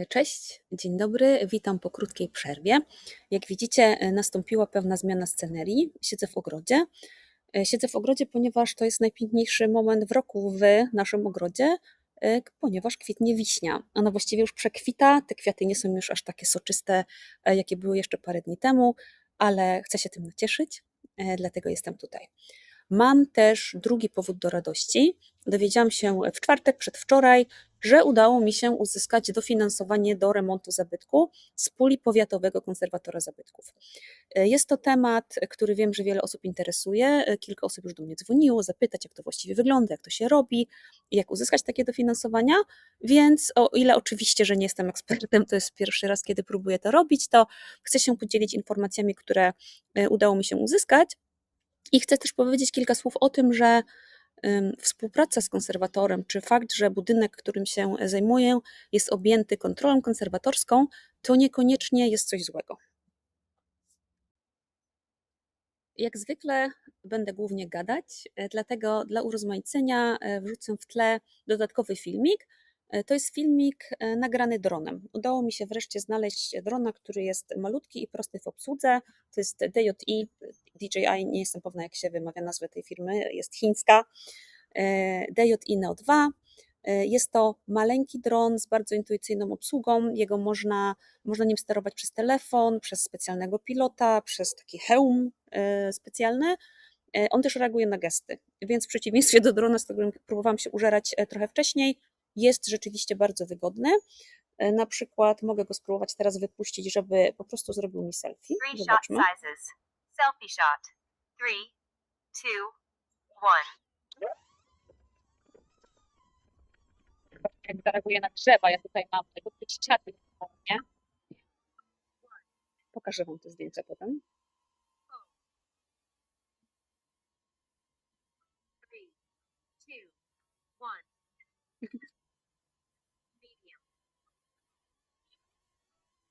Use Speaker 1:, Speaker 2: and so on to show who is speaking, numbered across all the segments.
Speaker 1: Cześć, dzień dobry, witam po krótkiej przerwie. Jak widzicie, nastąpiła pewna zmiana scenerii. Siedzę w ogrodzie. Siedzę w ogrodzie, ponieważ to jest najpiękniejszy moment w roku w naszym ogrodzie, ponieważ kwitnie wiśnia. Ona właściwie już przekwita, te kwiaty nie są już aż takie soczyste, jakie były jeszcze parę dni temu, ale chcę się tym nacieszyć, dlatego jestem tutaj. Mam też drugi powód do radości. Dowiedziałam się w czwartek, przedwczoraj, że udało mi się uzyskać dofinansowanie do remontu zabytku z puli powiatowego konserwatora zabytków. Jest to temat, który wiem, że wiele osób interesuje. Kilka osób już do mnie dzwoniło, zapytać, jak to właściwie wygląda, jak to się robi, jak uzyskać takie dofinansowania. Więc o ile oczywiście, że nie jestem ekspertem, to jest pierwszy raz, kiedy próbuję to robić, to chcę się podzielić informacjami, które udało mi się uzyskać. I chcę też powiedzieć kilka słów o tym, że współpraca z konserwatorem, czy fakt, że budynek, którym się zajmuję, jest objęty kontrolą konserwatorską, to niekoniecznie jest coś złego. Jak zwykle będę głównie gadać, dlatego dla urozmaicenia wrzucę w tle dodatkowy filmik. To jest filmik nagrany dronem. Udało mi się wreszcie znaleźć drona, który jest malutki i prosty w obsłudze. To jest DJI, nie jestem pewna, jak się wymawia nazwę tej firmy, jest chińska. DJI Neo 2. Jest to maleńki dron z bardzo intuicyjną obsługą. Można nim sterować przez telefon, przez specjalnego pilota, przez taki hełm specjalny. On też reaguje na gesty, więc w przeciwieństwie do drona, z którym próbowałam się użerać trochę wcześniej, jest rzeczywiście bardzo wygodny. Na przykład mogę go spróbować teraz wypuścić, żeby po prostu zrobił mi selfie. Zobaczmy.
Speaker 2: Selfie shot. 3, 2, 1.
Speaker 1: Jak zareaguje na drzewa, ja tutaj mam tego ściaty, nie? Pokażę wam te zdjęcia potem.
Speaker 2: 3, 2, 1. Medium.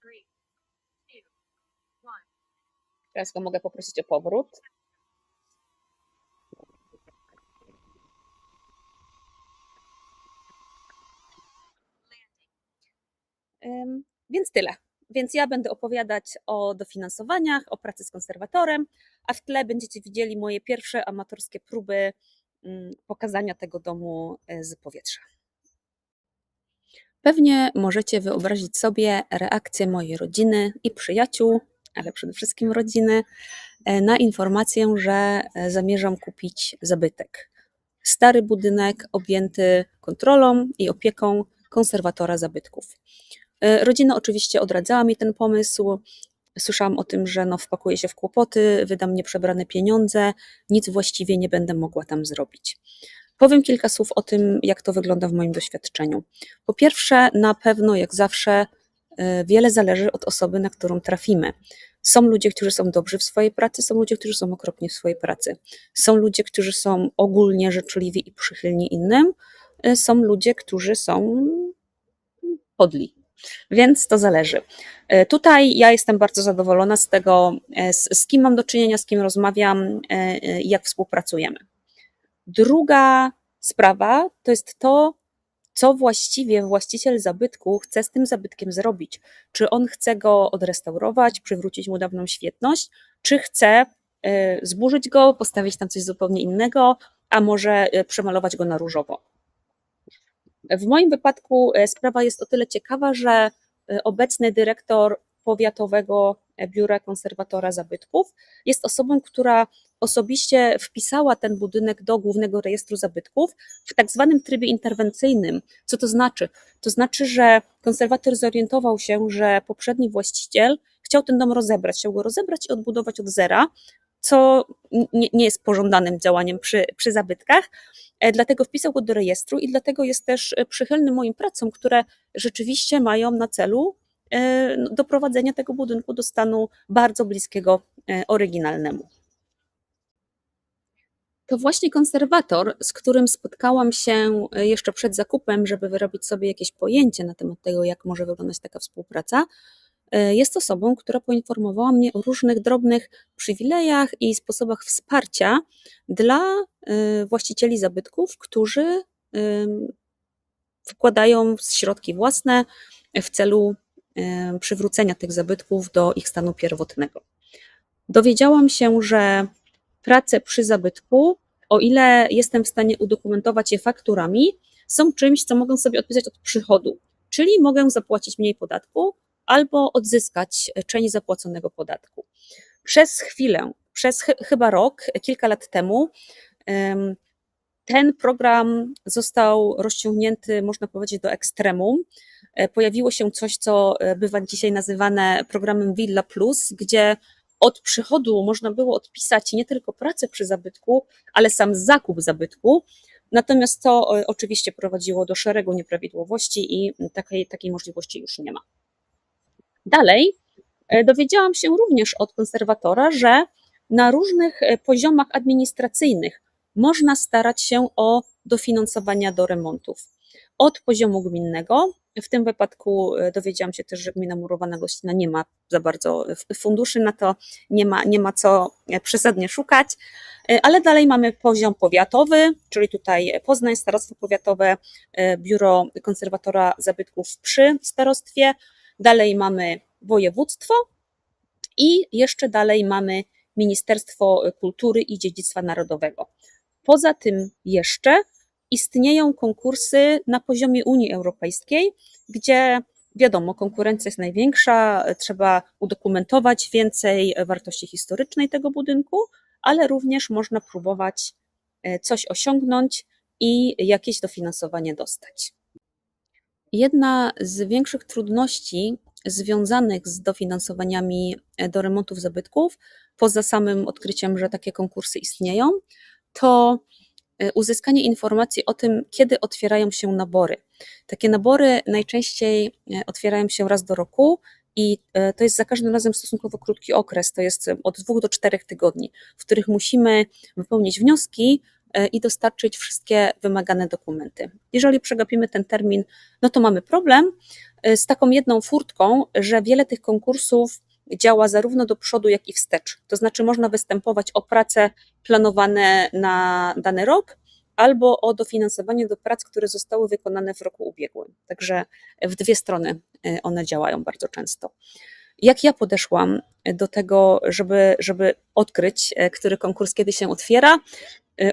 Speaker 2: 3, 2, 1.
Speaker 1: Teraz go mogę poprosić o powrót. Więc tyle. Więc ja będę opowiadać o dofinansowaniach, o pracy z konserwatorem, a w tle będziecie widzieli moje pierwsze amatorskie próby pokazania tego domu z powietrza. Pewnie możecie wyobrazić sobie reakcję mojej rodziny i przyjaciół, ale przede wszystkim rodziny, na informację, że zamierzam kupić zabytek. Stary budynek objęty kontrolą i opieką konserwatora zabytków. Rodzina oczywiście odradzała mi ten pomysł. Słyszałam o tym, że wpakuję się w kłopoty, wydam nieprzebrane pieniądze, nic właściwie nie będę mogła tam zrobić. Powiem kilka słów o tym, jak to wygląda w moim doświadczeniu. Po pierwsze, na pewno, jak zawsze, wiele zależy od osoby, na którą trafimy. Są ludzie, którzy są dobrzy w swojej pracy, są ludzie, którzy są okropni w swojej pracy. Są ludzie, którzy są ogólnie życzliwi i przychylni innym. Są ludzie, którzy są podli. Więc to zależy. Tutaj ja jestem bardzo zadowolona z tego, z kim mam do czynienia, z kim rozmawiam, jak współpracujemy. Druga sprawa to jest to, co właściwie właściciel zabytku chce z tym zabytkiem zrobić. Czy on chce go odrestaurować, przywrócić mu dawną świetność, czy chce zburzyć go, postawić tam coś zupełnie innego, a może przemalować go na różowo. W moim wypadku sprawa jest o tyle ciekawa, że obecny dyrektor Powiatowego Biura Konserwatora Zabytków jest osobą, która osobiście wpisała ten budynek do Głównego Rejestru Zabytków w tak zwanym trybie interwencyjnym. Co to znaczy? To znaczy, że konserwator zorientował się, że poprzedni właściciel chciał ten dom rozebrać, chciał go rozebrać i odbudować od zera, co nie jest pożądanym działaniem przy zabytkach, dlatego wpisał go do rejestru i dlatego jest też przychylny moim pracom, które rzeczywiście mają na celu doprowadzenie tego budynku do stanu bardzo bliskiego oryginalnemu. To właśnie konserwator, z którym spotkałam się jeszcze przed zakupem, żeby wyrobić sobie jakieś pojęcie na temat tego, jak może wyglądać taka współpraca, jest osobą, która poinformowała mnie o różnych drobnych przywilejach i sposobach wsparcia dla właścicieli zabytków, którzy wkładają środki własne w celu przywrócenia tych zabytków do ich stanu pierwotnego. Dowiedziałam się, że prace przy zabytku, o ile jestem w stanie udokumentować je fakturami, są czymś, co mogę sobie odpisać od przychodu, czyli mogę zapłacić mniej podatku albo odzyskać część zapłaconego podatku. Przez chwilę, chyba rok, kilka lat temu, ten program został rozciągnięty, można powiedzieć, do ekstremum. Pojawiło się coś, co bywa dzisiaj nazywane programem Villa Plus, gdzie od przychodu można było odpisać nie tylko pracę przy zabytku, ale sam zakup zabytku. Natomiast to oczywiście prowadziło do szeregu nieprawidłowości i takiej możliwości już nie ma. Dalej dowiedziałam się również od konserwatora, że na różnych poziomach administracyjnych można starać się o dofinansowania do remontów. Od poziomu gminnego, w tym wypadku dowiedziałam się też, że gmina Murowana Gościna nie ma za bardzo funduszy na to, nie ma co przesadnie szukać, ale dalej mamy poziom powiatowy, czyli tutaj Poznań, Starostwo Powiatowe, Biuro Konserwatora Zabytków przy starostwie, dalej mamy województwo i jeszcze dalej mamy Ministerstwo Kultury i Dziedzictwa Narodowego. Poza tym jeszcze istnieją konkursy na poziomie Unii Europejskiej, gdzie wiadomo, konkurencja jest największa, trzeba udokumentować więcej wartości historycznej tego budynku, ale również można próbować coś osiągnąć i jakieś dofinansowanie dostać. Jedna z większych trudności związanych z dofinansowaniami do remontów zabytków, poza samym odkryciem, że takie konkursy istnieją, to uzyskanie informacji o tym, kiedy otwierają się nabory. Takie nabory najczęściej otwierają się raz do roku i to jest za każdym razem stosunkowo krótki okres, to jest od 2 do 4 tygodni, w których musimy wypełnić wnioski i dostarczyć wszystkie wymagane dokumenty. Jeżeli przegapimy ten termin, no to mamy problem z taką jedną furtką, że wiele tych konkursów działa zarówno do przodu, jak i wstecz. To znaczy można występować o prace planowane na dany rok, albo o dofinansowanie do prac, które zostały wykonane w roku ubiegłym. Także w dwie strony one działają bardzo często. Jak ja podeszłam do tego, żeby odkryć, który konkurs kiedy się otwiera?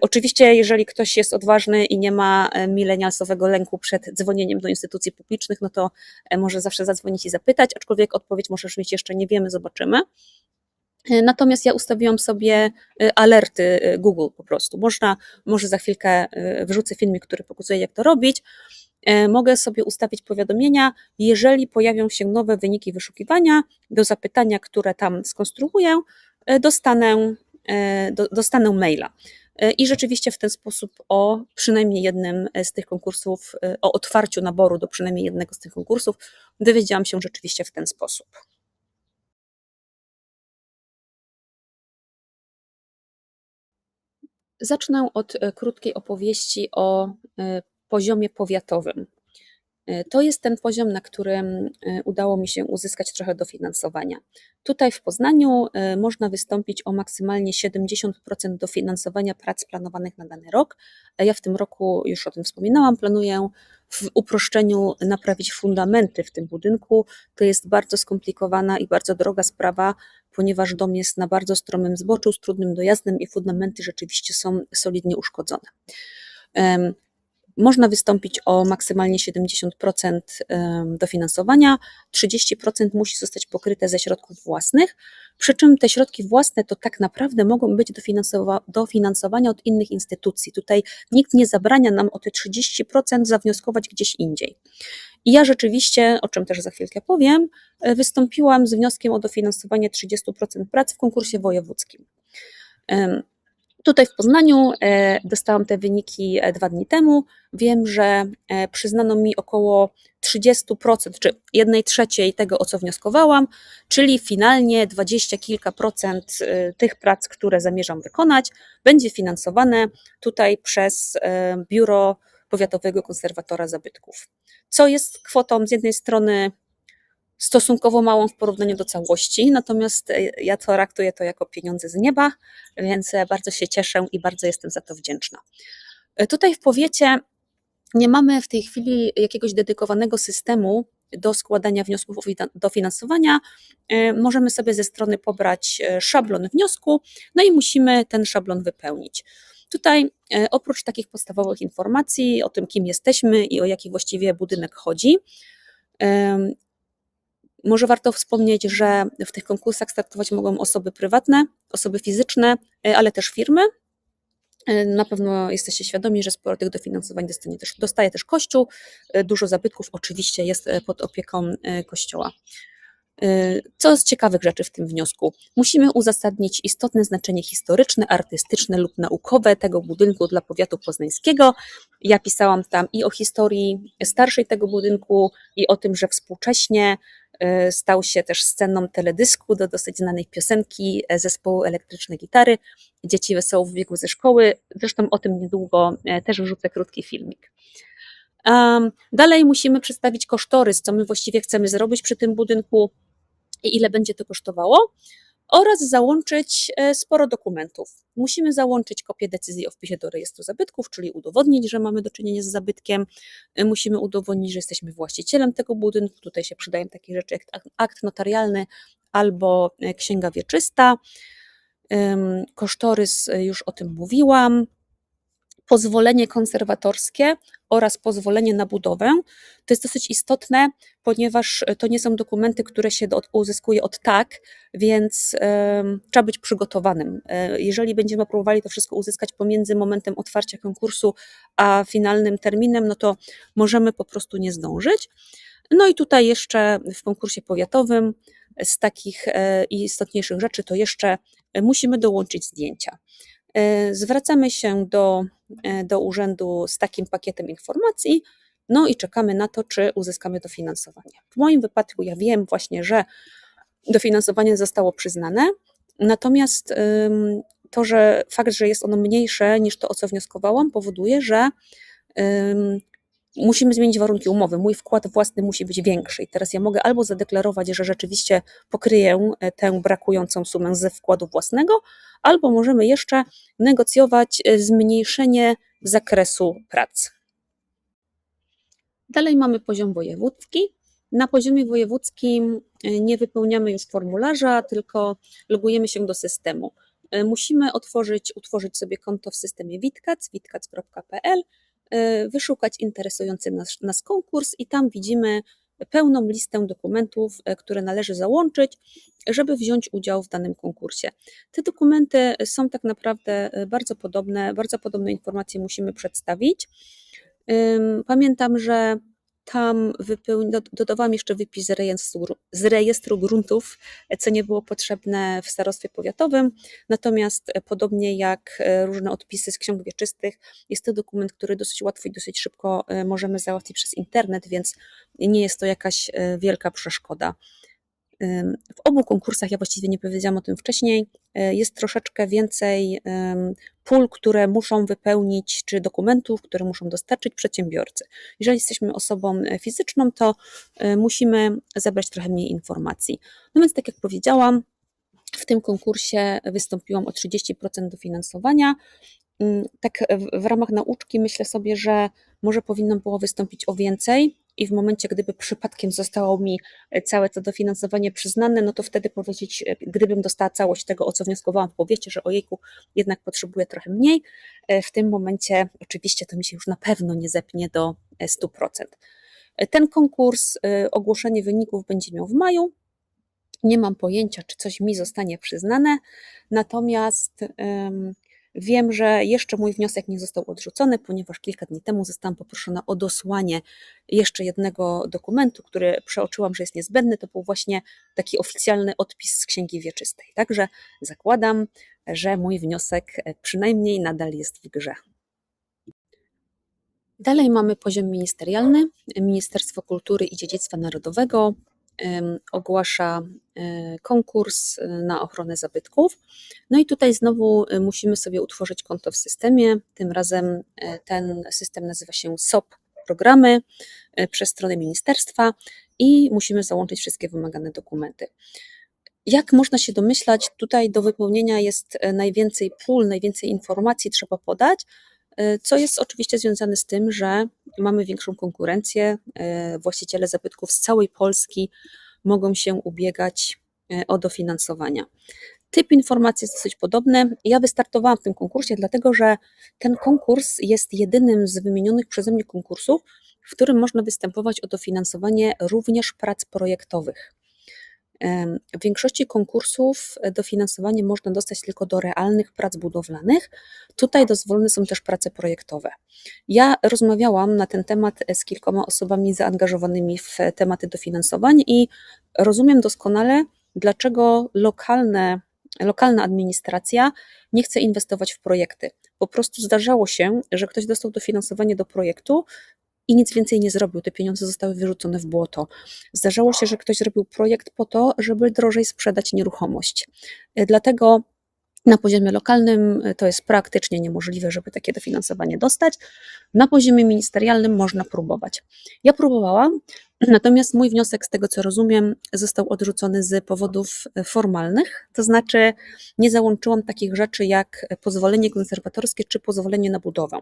Speaker 1: Oczywiście, jeżeli ktoś jest odważny i nie ma milenialsowego lęku przed dzwonieniem do instytucji publicznych, no to może zawsze zadzwonić i zapytać, aczkolwiek odpowiedź możesz mieć jeszcze nie wiemy, zobaczymy. Natomiast ja ustawiłam sobie alerty Google po prostu. Może za chwilkę wrzucę filmik, który pokazuje, jak to robić. Mogę sobie ustawić powiadomienia, jeżeli pojawią się nowe wyniki wyszukiwania, do zapytania, które tam skonstruuję, dostanę maila. I rzeczywiście w ten sposób o przynajmniej jednym z tych konkursów, o otwarciu naboru do przynajmniej jednego z tych konkursów dowiedziałam się rzeczywiście w ten sposób. Zacznę od krótkiej opowieści o poziomie powiatowym. To jest ten poziom, na którym udało mi się uzyskać trochę dofinansowania. Tutaj w Poznaniu można wystąpić o maksymalnie 70% dofinansowania prac planowanych na dany rok. Ja w tym roku, już o tym wspominałam, planuję w uproszczeniu naprawić fundamenty w tym budynku. To jest bardzo skomplikowana i bardzo droga sprawa, ponieważ dom jest na bardzo stromym zboczu, z trudnym dojazdem i fundamenty rzeczywiście są solidnie uszkodzone. Można wystąpić o maksymalnie 70% dofinansowania, 30% musi zostać pokryte ze środków własnych, przy czym te środki własne to tak naprawdę mogą być dofinansowania od innych instytucji. Tutaj nikt nie zabrania nam o te 30% zawnioskować gdzieś indziej. I ja rzeczywiście, o czym też za chwilkę powiem, wystąpiłam z wnioskiem o dofinansowanie 30% prac w konkursie wojewódzkim. Tutaj w Poznaniu dostałam te wyniki 2 dni temu. Wiem, że przyznano mi około 30%, czy 1/3 tego, o co wnioskowałam, czyli finalnie 20 kilka procent tych prac, które zamierzam wykonać, będzie finansowane tutaj przez Biuro Powiatowego Konserwatora Zabytków. Co jest kwotą z jednej strony stosunkowo małą w porównaniu do całości, natomiast ja to traktuję to jako pieniądze z nieba, więc bardzo się cieszę i bardzo jestem za to wdzięczna. Tutaj w powiecie nie mamy w tej chwili jakiegoś dedykowanego systemu do składania wniosków o dofinansowania możemy sobie ze strony pobrać szablon wniosku, no i musimy ten szablon wypełnić. Tutaj oprócz takich podstawowych informacji o tym, kim jesteśmy i o jaki właściwie budynek chodzi, może warto wspomnieć, że w tych konkursach startować mogą osoby prywatne, osoby fizyczne, ale też firmy. Na pewno jesteście świadomi, że sporo tych dofinansowań dostaje też Kościół. Dużo zabytków oczywiście jest pod opieką Kościoła. Co z ciekawych rzeczy w tym wniosku? Musimy uzasadnić istotne znaczenie historyczne, artystyczne lub naukowe tego budynku dla powiatu poznańskiego. Ja pisałam tam i o historii starszej tego budynku, i o tym, że współcześnie stał się też sceną teledysku do dosyć znanej piosenki zespołu Elektryczne Gitary. Dzieci wesoło wybiegły ze szkoły. Zresztą o tym niedługo też wrzucę krótki filmik. Dalej musimy przedstawić kosztorys, co my właściwie chcemy zrobić przy tym budynku i ile będzie to kosztowało, oraz załączyć sporo dokumentów. Musimy załączyć kopię decyzji o wpisie do rejestru zabytków, czyli udowodnić, że mamy do czynienia z zabytkiem. Musimy udowodnić, że jesteśmy właścicielem tego budynku. Tutaj się przydają takie rzeczy jak akt notarialny albo księga wieczysta. Kosztorys, już o tym mówiłam. Pozwolenie konserwatorskie oraz pozwolenie na budowę. To jest dosyć istotne, ponieważ to nie są dokumenty, które się uzyskuje od tak, więc trzeba być przygotowanym. Jeżeli będziemy próbowali to wszystko uzyskać pomiędzy momentem otwarcia konkursu a finalnym terminem, no to możemy po prostu nie zdążyć. No i tutaj jeszcze w konkursie powiatowym z takich istotniejszych rzeczy to jeszcze musimy dołączyć zdjęcia. Zwracamy się do urzędu z takim pakietem informacji, no i czekamy na to, czy uzyskamy dofinansowanie. W moim wypadku ja wiem właśnie, że dofinansowanie zostało przyznane, natomiast fakt, że jest ono mniejsze niż to, o co wnioskowałam, powoduje, że musimy zmienić warunki umowy. Mój wkład własny musi być większy i teraz ja mogę albo zadeklarować, że rzeczywiście pokryję tę brakującą sumę ze wkładu własnego, albo możemy jeszcze negocjować zmniejszenie zakresu prac. Dalej mamy poziom wojewódzki. Na poziomie wojewódzkim nie wypełniamy już formularza, tylko logujemy się do systemu. Musimy utworzyć sobie konto w systemie Witkac, witkac.pl, wyszukać interesujący nas konkurs i tam widzimy pełną listę dokumentów, które należy załączyć, żeby wziąć udział w danym konkursie. Te dokumenty są tak naprawdę bardzo podobne informacje musimy przedstawić. Pamiętam, że tam dodawałam jeszcze wypis z rejestru gruntów, co nie było potrzebne w starostwie powiatowym, natomiast podobnie jak różne odpisy z ksiąg wieczystych, jest to dokument, który dosyć łatwo i dosyć szybko możemy załatwić przez internet, więc nie jest to jakaś wielka przeszkoda. W obu konkursach, ja właściwie nie powiedziałam o tym wcześniej, jest troszeczkę więcej pól, które muszą wypełnić, czy dokumentów, które muszą dostarczyć przedsiębiorcy. Jeżeli jesteśmy osobą fizyczną, to musimy zebrać trochę mniej informacji. No więc tak jak powiedziałam, w tym konkursie wystąpiłam o 30% dofinansowania. Tak w ramach nauczki myślę sobie, że może powinnam było wystąpić o więcej i w momencie, gdyby przypadkiem zostało mi całe to dofinansowanie przyznane, no to wtedy powiedzieć, gdybym dostała całość tego, o co wnioskowałam w powiecie, że ojejku, jednak potrzebuję trochę mniej. W tym momencie oczywiście to mi się już na pewno nie zepnie do 100%. Ten konkurs, ogłoszenie wyników będzie miał w maju. Nie mam pojęcia, czy coś mi zostanie przyznane, natomiast wiem, że jeszcze mój wniosek nie został odrzucony, ponieważ kilka dni temu zostałam poproszona o dosłanie jeszcze jednego dokumentu, który przeoczyłam, że jest niezbędny. To był właśnie taki oficjalny odpis z księgi wieczystej. Także zakładam, że mój wniosek przynajmniej nadal jest w grze. Dalej mamy poziom ministerialny. Ministerstwo Kultury i Dziedzictwa Narodowego ogłasza konkurs na ochronę zabytków. No i tutaj znowu musimy sobie utworzyć konto w systemie. Tym razem ten system nazywa się SOP Programy przez stronę ministerstwa i musimy załączyć wszystkie wymagane dokumenty. Jak można się domyślać, tutaj do wypełnienia jest najwięcej pól, najwięcej informacji trzeba podać, co jest oczywiście związane z tym, że mamy większą konkurencję. Właściciele zabytków z całej Polski mogą się ubiegać o dofinansowania. Typ informacji jest dosyć podobny. Ja wystartowałam w tym konkursie, dlatego że ten konkurs jest jedynym z wymienionych przeze mnie konkursów, w którym można występować o dofinansowanie również prac projektowych. W większości konkursów dofinansowanie można dostać tylko do realnych prac budowlanych. Tutaj dozwolone są też prace projektowe. Ja rozmawiałam na ten temat z kilkoma osobami zaangażowanymi w tematy dofinansowań i rozumiem doskonale, dlaczego lokalna administracja nie chce inwestować w projekty. Po prostu zdarzało się, że ktoś dostał dofinansowanie do projektu i nic więcej nie zrobił. Te pieniądze zostały wyrzucone w błoto. Zdarzało się, że ktoś zrobił projekt po to, żeby drożej sprzedać nieruchomość. Dlatego na poziomie lokalnym to jest praktycznie niemożliwe, żeby takie dofinansowanie dostać. Na poziomie ministerialnym można próbować. Ja próbowałam, natomiast mój wniosek, z tego co rozumiem, został odrzucony z powodów formalnych, to znaczy nie załączyłam takich rzeczy jak pozwolenie konserwatorskie czy pozwolenie na budowę.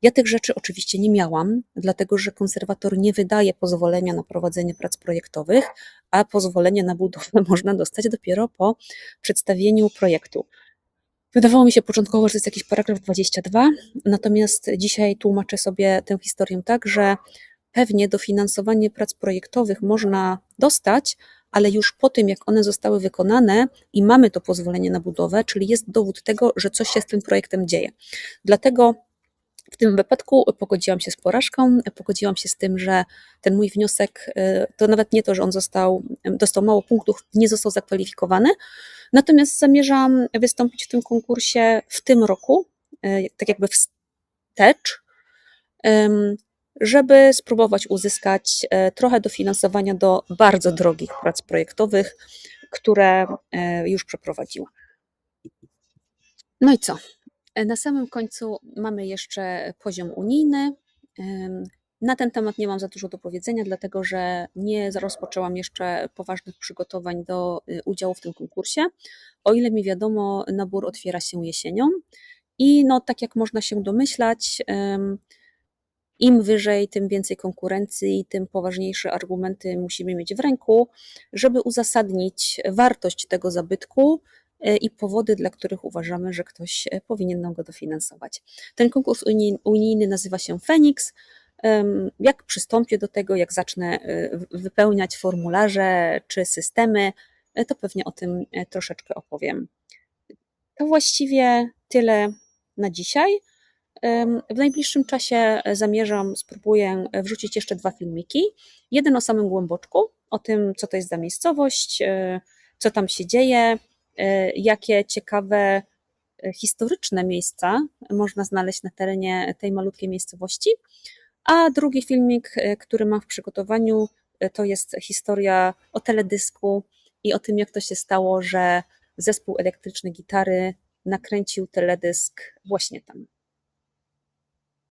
Speaker 1: Ja tych rzeczy oczywiście nie miałam, dlatego że konserwator nie wydaje pozwolenia na prowadzenie prac projektowych, a pozwolenie na budowę można dostać dopiero po przedstawieniu projektu. Wydawało mi się początkowo, że to jest jakiś paragraf 22, natomiast dzisiaj tłumaczę sobie tę historię tak, że pewnie dofinansowanie prac projektowych można dostać, ale już po tym, jak one zostały wykonane i mamy to pozwolenie na budowę, czyli jest dowód tego, że coś się z tym projektem dzieje. Dlatego w tym wypadku pogodziłam się z porażką, pogodziłam się z tym, że ten mój wniosek to nawet nie to, że on dostał mało punktów, nie został zakwalifikowany. Natomiast zamierzam wystąpić w tym konkursie w tym roku, tak jakby wstecz, żeby spróbować uzyskać trochę dofinansowania do bardzo drogich prac projektowych, które już przeprowadziłam. No i co? Na samym końcu mamy jeszcze poziom unijny. Na ten temat nie mam za dużo do powiedzenia, dlatego że nie rozpoczęłam jeszcze poważnych przygotowań do udziału w tym konkursie. O ile mi wiadomo, nabór otwiera się jesienią i no, tak jak można się domyślać, im wyżej, tym więcej konkurencji, tym poważniejsze argumenty musimy mieć w ręku, żeby uzasadnić wartość tego zabytku i powody, dla których uważamy, że ktoś powinien nam go dofinansować. Ten konkurs unijny nazywa się Feniks. Jak przystąpię do tego, jak zacznę wypełniać formularze czy systemy, to pewnie o tym troszeczkę opowiem. To właściwie tyle na dzisiaj. W najbliższym czasie spróbuję wrzucić jeszcze 2 filmiki. Jeden o samym Głęboczku, o tym, co to jest za miejscowość, co tam się dzieje, jakie ciekawe historyczne miejsca można znaleźć na terenie tej malutkiej miejscowości. A drugi filmik, który mam w przygotowaniu, to jest historia o teledysku i o tym, jak to się stało, że zespół elektryczny gitary nakręcił teledysk właśnie tam.